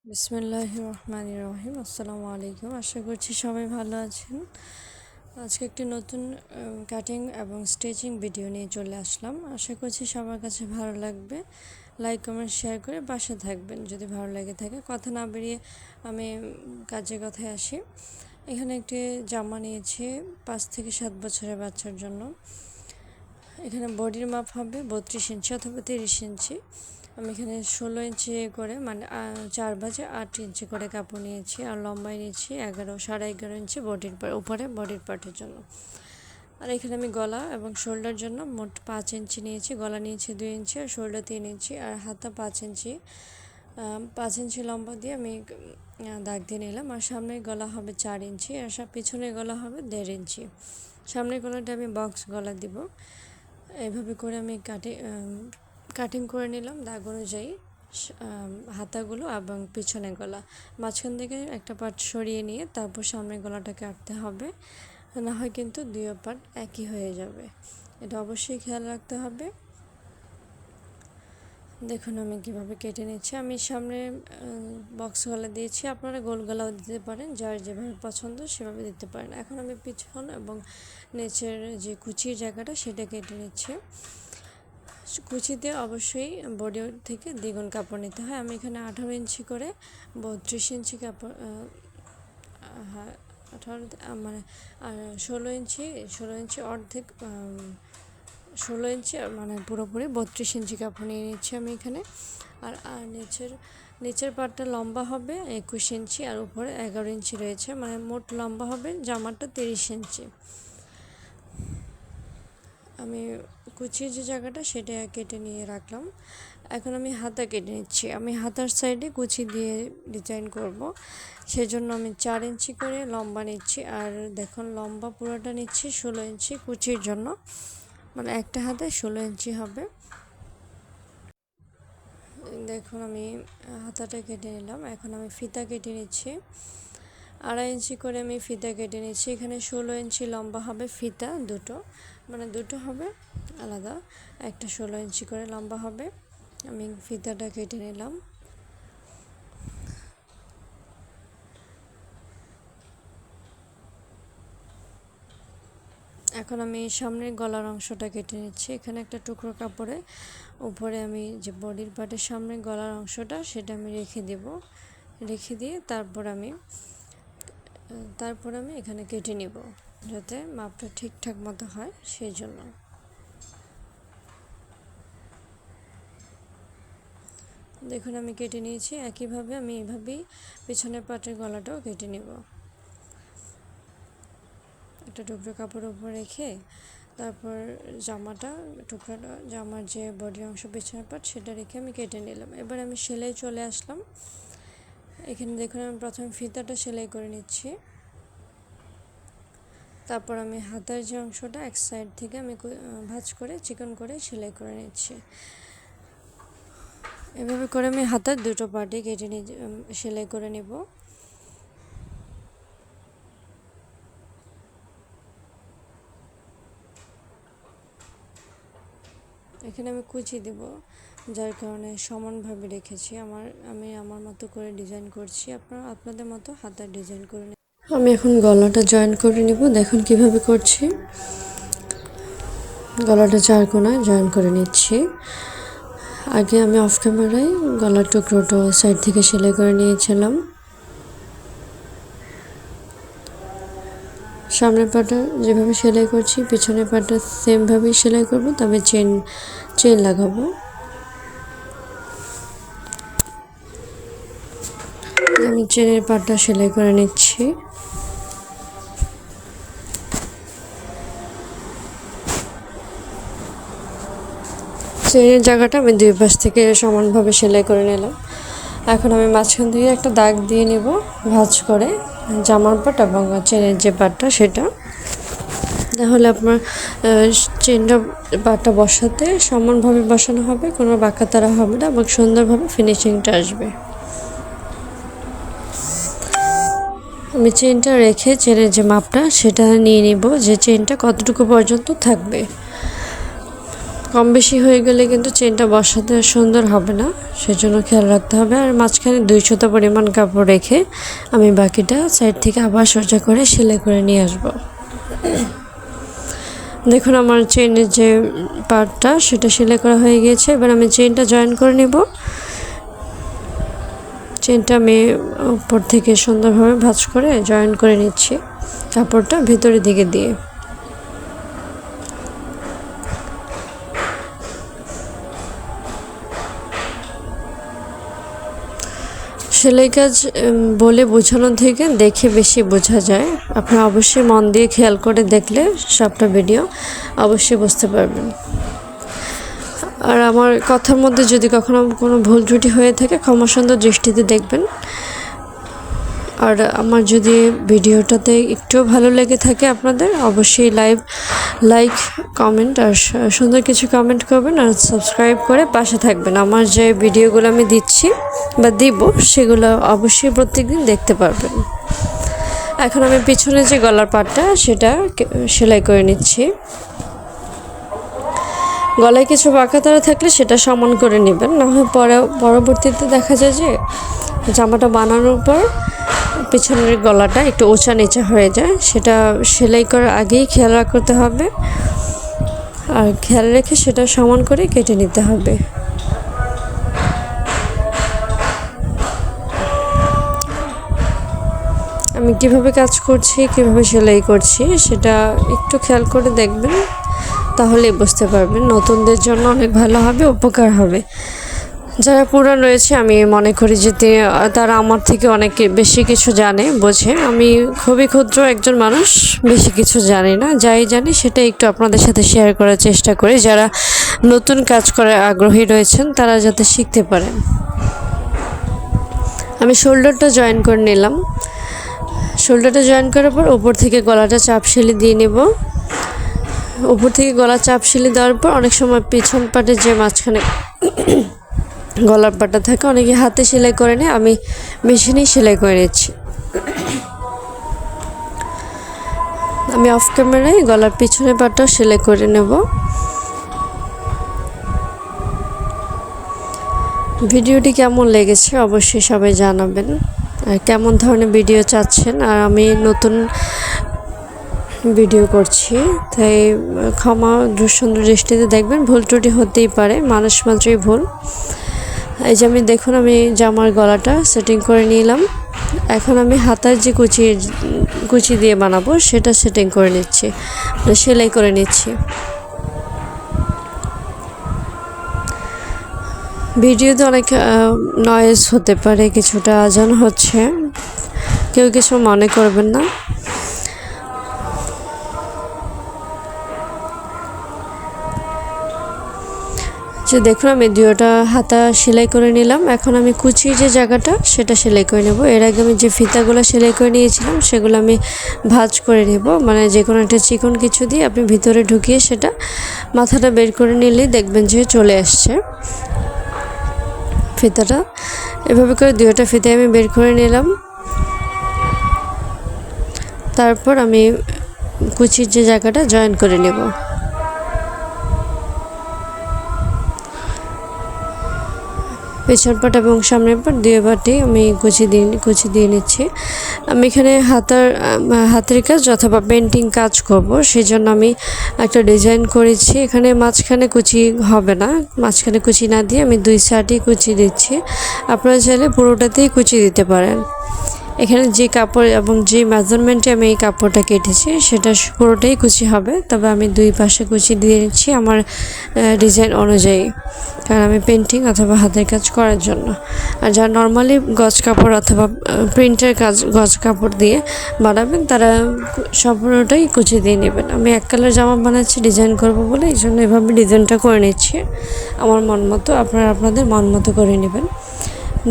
বিসমিল্লাহির রহমানির রহিম। আসসালামু আলাইকুম। আশা করছি সবাই ভালো আছেন। আজকে একটি নতুন কাটিং এবং স্টিচিং ভিডিও নিয়ে চলে আসলাম। আশা করছি সবার কাছে ভালো লাগবে। লাইক কমেন্ট শেয়ার করে পাশে থাকবেন যদি ভালো লেগে থাকে। কথা না বেরিয়ে আমি কাজের কথায় আসি। এখানে একটি জামা নিয়েছি 5 থেকে 7 বছরের বাচ্চার জন্য। এখানে বডির মাপ হবে 32 ইঞ্চি অথবা 30 ইঞ্চি। আমি এখানে 16 ইঞ্চি করে মানে 4 বাজে 8 ইঞ্চি করে কাপড় নিয়েছি, আর লম্বায় নিয়েছি 11.5 ইঞ্চি বডির উপরে বডির পার্টের জন্য। আর এখানে আমি গলা এবং শোল্ডার জন্য মোট 5 ইঞ্চি নিয়েছি। গলা নিয়েছি 2 ইঞ্চি আর শোল্ডার 3 ইঞ্চি আর হাতা 5 ইঞ্চি। 5 ইঞ্চি লম্বা দিয়ে আমি দাগ দিয়ে নিলাম। আর সামনের গলা হবে 4 ইঞ্চি আর পিছনের গলা হবে 1.5 ইঞ্চি। সামনের গলাটা আমি বক্স গলা দিব। এইভাবে করে আমি কাটিং করে নিলাম দাগ অনুযায়ী হাতাগুলো এবং পিছনের গলা। মাঝখান থেকে একটা পার্ট সরিয়ে নিয়ে তারপর সামনের গলাটা কাটতে হবে, না হয় কিন্তু দুই পার্ট একই হয়ে যাবে। এটা অবশ্যই খেয়াল রাখতে হবে। দেখুন আমি কিভাবে কেটে নিচ্ছি। আমি সামনে বক্স গলা দিয়েছি, আপনারা গোল গলাও দিতে পারেন, যার যেভাবে পছন্দ সেভাবে দিতে পারেন। এখন আমি পিছন এবং নিচের যে কুচির জায়গাটা সেটা কেটে নিচ্ছি। কুচিতে অবশ্যই বডি থেকে দ্বিগুণ কাপড় নিতে হয়। আমি এখানে 18 ইঞ্চি করে 32 ইঞ্চি কাপড়, হ্যাঁ 18 মানে 16 ইঞ্চি অর্ধেক, 16 ইঞ্চি মানে পুরোপুরি 32 ইঞ্চি কাপড় নিয়ে নিচ্ছি আমি এখানে। আর নিচের পাটটা লম্বা হবে 21 ইঞ্চি আর উপরে 11 ইঞ্চি রয়েছে, মানে মোট লম্বা হবে জামাটা 30 ইঞ্চি। আমি কুচির যে জায়গাটা সেটা কেটে নিয়ে রাখলাম। এখন আমি হাতা কেটে নিচ্ছি। আমি হাতার সাইডে কুচি দিয়ে ডিজাইন করব, সেজন্য আমি 4 ইঞ্চি করে লম্বা নিচ্ছি। আর দেখুন লম্বা পুরোটা নিচ্ছি 16 ইঞ্চি কুচির জন্য, মানে একটা হাতে 16 ইঞ্চি হবে। দেখুন আমি হাতাটা কেটে নিলাম। এখন আমি ফিতা কেটে নিচ্ছি। 2.5 ইঞ্চি করে আমি ফিতা কেটে নিচ্ছি। এখানে 16 ইঞ্চি লম্বা হবে ফিতা দুটো, মানে দুটো হবে আলাদা, একটা 16 ইঞ্চি করে লম্বা হবে। আমি ফিতাটা কেটে নিলাম। এখন আমি সামনের গলার অংশটা কেটে নিচ্ছি। এখানে একটা টুকরো কাপড়ে উপরে আমি যে বডির পার্টের সামনের গলার অংশটা সেটা আমি রেখে দিয়ে তারপর আমি এখানে কেটে নিব, যাতে মাপটা ঠিকঠাক মতো হয় সেই জন্য। দেখুন আমি কেটে নিয়েছি। একইভাবে আমি এইভাবেই পেছনের পাটের গলাটাও কেটে নেব। একটা টুকরো কাপড় উপর রেখে তারপর জামার যে বডি অংশ পেছনের পাট সেটা রেখে আমি কেটে নিলাম। এবার আমি সেলাই চলে আসলাম। এখানে দেখুন আমি প্রথমে ফিতাটা সেলাই করে নিচ্ছি। তারপর আমি হাতার যে অংশটা এক সাইড থেকে আমি ভাঁজ করে চিকন করে সেলাই করে নিচ্ছি। এভাবে করে আমি হাতার দুটো পার্টে সেলাই করে নেব। এখানে আমি কুচি দেব, যার কারণে সমানভাবে রেখেছি। আমি আমার মতো করে ডিজাইন করছি, আপনারা আপনাদের মতো হাতার ডিজাইন করে নেবেন। আমি এখন গলাটা জয়েন করে নিব। দেখুন কিভাবে করছি। গলাটা 4 কোণায় জয়েন করে নিচ্ছি। আগে আমি অফ ক্যামেরায় গলার টুকরোটা সাইড থেকে সেলাই করে নিয়েছিলাম। সামনের পাটা যেভাবে সেলাই করছি পিছনের পাটা সেমভাবেই সেলাই করব, তবে চেন লাগাবো। আমি চেনের পাটটা সেলাই করে নিচ্ছি। চেনের জায়গাটা আমি দুই পাশ থেকে সমানভাবে সেলাই করে নিলাম। এখন আমি মাঝখান থেকে একটা দাগ দিয়ে নেব ভাঁজ করে, জামার পাট এবং চেনের যে পাটটা সেটা, তাহলে আপনার পাটটা বসাতে সমানভাবে বসানো হবে, কোনো বাঁকাতারা হবে না এবং সুন্দরভাবে ফিনিশিংটা আসবে। আমি চেনটা রেখে চেনের যে মাপটা সেটা নিয়ে নিব, যে চেনটা কতটুকু পর্যন্ত থাকবে। কম বেশি হয়ে গেলে কিন্তু চেনটা বসাতে সুন্দর হবে না, সেজন্য খেয়াল রাখতে হবে। আর মাঝখানে 2 সুতা পরিমাণ কাপড় রেখে আমি বাকিটা সাইড থেকে আবার সোজা করে সেলাই করে নিয়ে আসব। দেখুন আমার চেনের যে পার্টটা সেটা সেলাই করা হয়ে গিয়েছে। এবার আমি চেনটা জয়েন করে নেব। চেনটা আমি উপর থেকে সুন্দরভাবে ভাঁজ করে জয়েন করে নিচ্ছি কাপড়টা ভিতরের দিকে দিয়ে। সেলাই কাজ বলে বোঝানো থেকে দেখে বেশি বোঝা যায়। আপনারা অবশ্যই মন দিয়ে খেয়াল করে দেখলে সবটা ভিডিও অবশ্যই বুঝতে পারবেন। আর আমার কথার মধ্যে যদি কখনো কোনো ভুল ত্রুটি হয়ে থাকে ক্ষমা সুন্দর দৃষ্টিতে দেখবেন। আর আমার যদি ভিডিওটাতে একটু ভালো লেগে থাকে আপনাদের, অবশ্যই লাইক কমেন্ট আর সুন্দর কিছু কমেন্ট করবেন আর সাবস্ক্রাইব করে পাশে থাকবেন। আমার যে ভিডিওগুলো আমি দিচ্ছি বা দিব সেগুলো অবশ্যই প্রত্যেকদিন দেখতে পারবেন। এখন আমি পিছনে যে গলার পাটটা সেটা সেলাই করে নিচ্ছি। গলায় কিছু বাঁকা তারা থাকলে সেটা সমান করে নেবেন, না হয় পরবর্তীতে দেখা যায় যে জামাটা বানানোর পর পিছনের গলাটা একটু উঁচা নিচা হয়ে যায়। সেটা সেলাই করার আগেই খেয়াল রাখতে হবে, আর খেয়াল রেখে সেটা সমান করে কেটে নিতে হবে। আমি কিভাবে কাজ করছি, কিভাবে সেলাই করছি সেটা একটু খেয়াল করে দেখবেন, তাহলেই বুঝতে পারবেন। নতুনদের জন্য অনেক ভালো হবে, উপকার হবে। যারা পুরান রয়েছে আমি মনে করি যে তারা আমার থেকে অনেক বেশি কিছু জানে বোঝে। আমি খুবই ক্ষুদ্র একজন মানুষ, বেশি কিছু জানি না। যাই জানি সেটা একটু আপনাদের সাথে শেয়ার করার চেষ্টা করি, যারা নতুন কাজ করে আগ্রহী রয়েছেন তারা যাতে শিখতে পারেন। আমি শোল্ডারটা জয়েন করে নিলাম। শোল্ডারটা জয়েন করার পর উপর থেকে গলাটা চাপ সেলাই দিয়ে নেব। উপর থেকে গলা চাপ সেলাই দেওয়ার পর অনেক সময় পিছন পাটে যে মাঝখানে গলার পাটটা থাকে অনেকে হাতে সেলাই করে নেয়, আমি মেশিনেই সেলাই করে নিচ্ছি। আমি অফ ক্যামেরায় গলার পিছনের পাটটাও সেলাই করে নেব। ভিডিওটি কেমন লেগেছে অবশ্যই সবাই জানাবেন, আর কেমন ধরনের ভিডিও চাচ্ছেন। আর আমি নতুন ভিডিও করছি, তাই ক্ষমা সুন্দর দৃষ্টিতে দেখবেন। ভুল ত্রুটি হতেই পারে, মানুষ মাত্রই ভুল। এই যে আমি দেখুন আমি জামার গলাটা সেটিং করে নিলাম। এখন আমি হাতার যে কুচি দিয়ে বানাবো সেটা সেটিং করে নিচ্ছি, সেলাই করে নিচ্ছি। ভিডিওতে অনেক নয়েজ হতে পারে, কিছুটা আজান হচ্ছে, কেউ কিছু মনে করবেন না। যে দেখুন আমি দুটোটা হাতা সেলাই করে নিলাম। এখন আমি কুচির যে জায়গাটা সেটা সেলাই করে নেব। এর আগে আমি যে ফিতাগুলো সেলাই করে নিয়েছিলাম সেগুলো আমি ভাঁজ করে নেব, মানে যে কোনো একটা চিকন কিছু দিয়ে আপনি ভিতরে ঢুকিয়ে সেটা মাথাটা বের করে নিলেই দেখবেন যে চলে আসছে ফিতাটা। এভাবে করে দুটোটা ফিতায় আমি বের করে নিলাম। তারপর আমি কুচির যে জায়গাটা জয়েন করে নেব। পেছন পাট এবং সামনের পাট দুইবারটি আমি কুচি দিয়ে নিচ্ছি। আমি এখানে হাতের কাজ অথবা পেন্টিং কাজ করব, সেই জন্য আমি একটা ডিজাইন করেছি। এখানে মাঝখানে কুচি হবে না, মাঝখানে কুচি না দিয়ে আমি 2 সাইডে কুচি দিচ্ছি। আপনারা চাইলে পুরোটাতেই কুচি দিতে পারেন। এখানে যে কাপড় এবং যে মেজারমেন্টে আমি এই কাপড়টা কেটেছি সেটা পুরোটাই কুচি হবে, তবে আমি 2 পাশে কুচি দিয়ে নিচ্ছি আমার ডিজাইন অনুযায়ী, কারণ আমি পেন্টিং অথবা হাতের কাজ করার জন্য। আর যারা নর্মালি গজ কাপড় অথবা প্রিন্টের কাজ গজ কাপড় দিয়ে বানাবেন তারা সম্পূর্ণটাই কুচি দিয়ে নেবেন। আমি এক কালার জামা বানাচ্ছি ডিজাইন করব বলে, এই জন্য এভাবে ডিজাইনটা করে নিচ্ছি আমার মন মতো। আপনারা আপনাদের মন মতো করে নেবেন।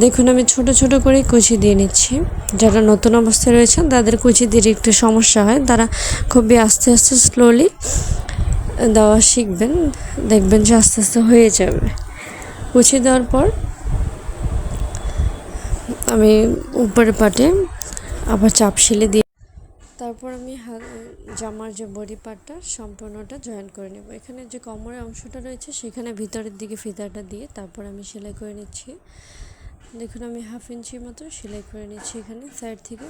দেখুন আমি ছোট ছোট করে কুচি দিয়ে নিচ্ছি। যারা নতুন অবস্থায় রয়েছেন তাদের কুচি দিতে একটু সমস্যা হয়, তারা খুবই আস্তে আস্তে স্লোলি দেওয়া শিখবেন, দেখবেন যে আস্তে আস্তে হয়ে যাবে। কুচি দেওয়ার পর আমি উপরের পাটে আবার চাপ সেলাই দিয়ে তারপর আমি জামার যে বডি পার্টটা সম্পূর্ণটা জয়েন করে নেব। এখানে যে কোমরের অংশটা রয়েছে সেখানে ভিতরের দিকে ফিতাটা দিয়ে তারপর আমি সেলাই করে নিচ্ছি। দেখুন আমি 1/2 ইঞ্চি মতো সেলাই করে নিচ্ছি। এখানে সাইড থেকে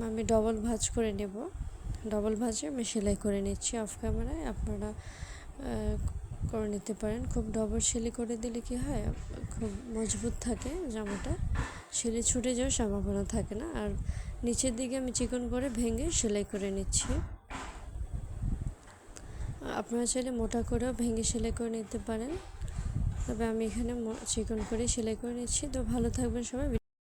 আমি ডবল ভাঁজ করে নেব। ডবল ভাঁজে আমি সেলাই করে নিচ্ছি। অফ ক্যামেরায় আপনারা করে নিতে পারেন। খুব ডবল সেলাই করে দিলে কি হয়, খুব মজবুত থাকে জামাটা, সেলাই ছুটে যাওয়ার সম্ভাবনা থাকে না। আর নিচের দিকে আমি চিকন করে ভেঙে সেলাই করে নিচ্ছি। আপনারা চাইলে মোটা করেও ভেঙে সেলাই করে নিতে পারেন, তবে আমি এখানে চিকন করে সেলাই করে নিচ্ছি। তো ভালো থাকবেন সবাই।